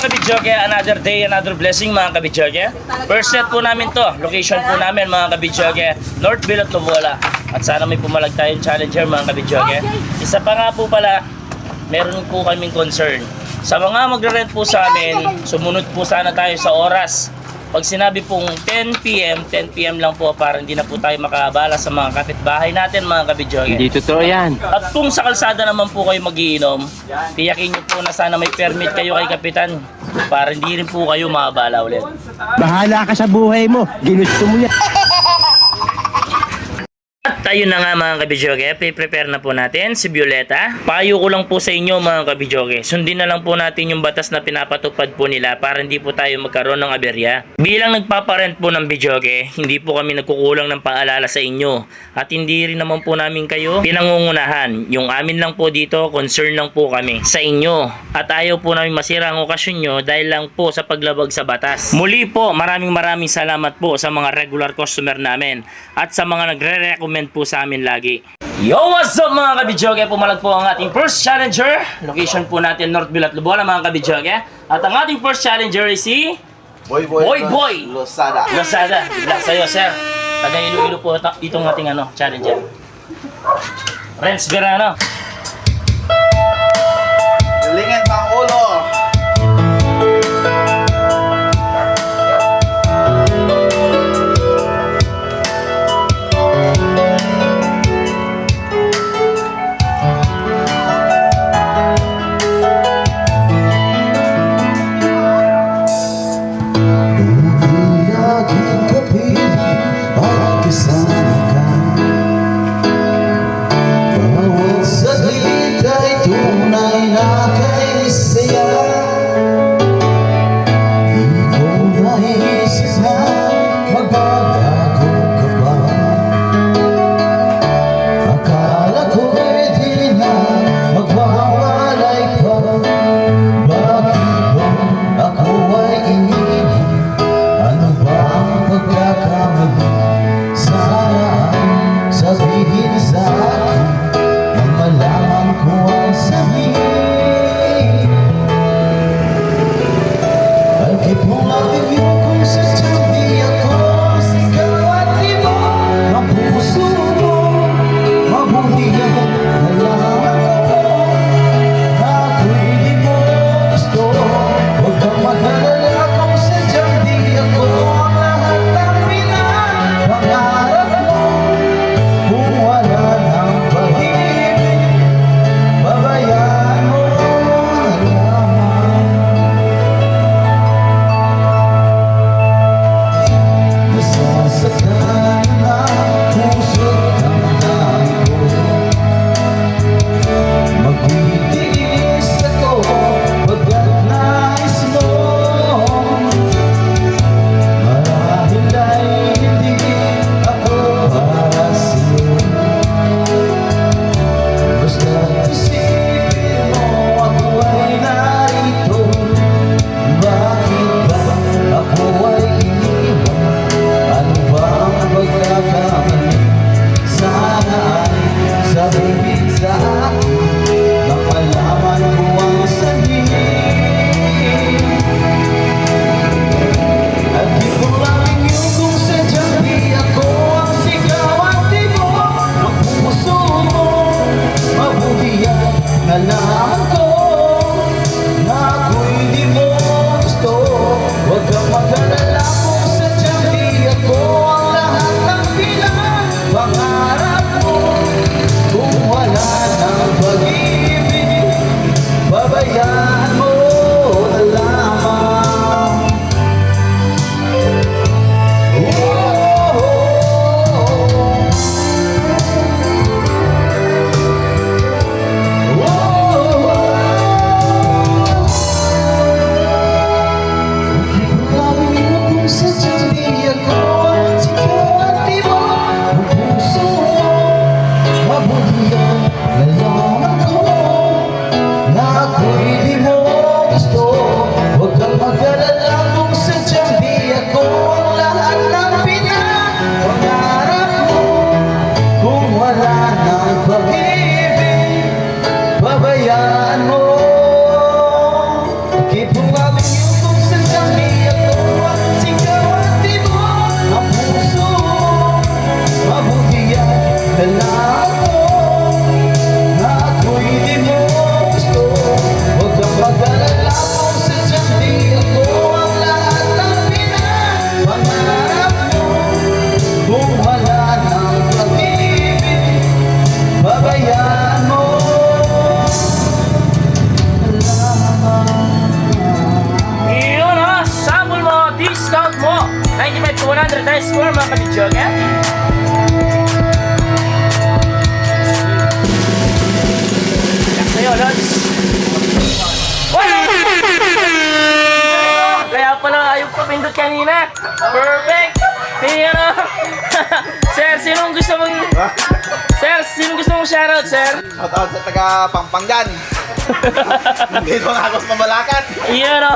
kabidyoke, another day, another blessing mga kabidyoke. First set po namin to, location po namin mga kabidyoke, North Bilot, Lobola. At sana may pumalag tayong challenger mga kabidyoke. Isa pa nga po pala, meron po kaming concern. Sa mga magre-rent po sa amin, sumunod po sana tayo sa oras. Pag sinabi pong 10 PM lang po para hindi na po tayo makaabala sa mga kapitbahay natin mga kabidyoke. Hindi totoo yan. At kung sa kalsada naman po kayo magiinom, tiyakin nyo po na sana may permit kayo kay Kapitan para hindi rin po kayo maabala ulit. Bahala ka sa buhay mo. Ginusto mo yan. At ayun na nga mga kabidyoke, prepare na po natin si Violeta. Payo ko lang po sa inyo mga kabidyoke, sundin na lang po natin yung batas na pinapatupad po nila para hindi po tayo magkaroon ng aberya. Bilang nagpaparent po ng bidyoke, hindi po kami nagkukulang ng paalala sa inyo. At hindi rin naman po namin kayo pinangungunahan. Yung amin lang po dito, concern lang po kami sa inyo. At ayaw po namin masira ang okasyon nyo dahil lang po sa paglabag sa batas. Muli po, maraming salamat po sa mga regular customer namin at sa mga nagre-recommend po sa amin lagi. Yo, what's up mga kabidyoke? Pumalag po ang ating first challenger. Location po natin North Bilot, Lobola mga kabidyoke. At ang ating first challenger is si Boy Losada. Bigla sa'yo, sir. Taga Iloilo po itong ating challenger. Renz Verano. Galingan pang ulo. Keep moving. high score mga kabidyoke. Sa'yo, Lods. Kaya pala ayaw pa pindot kanina. Perfect. Pero, sir, sinong gusto mong... Sir, sinong gusto mong shoutout, sir? Shout out sa taga Pampanggan. Dito nga ako sa Pambalakan. Iyan o.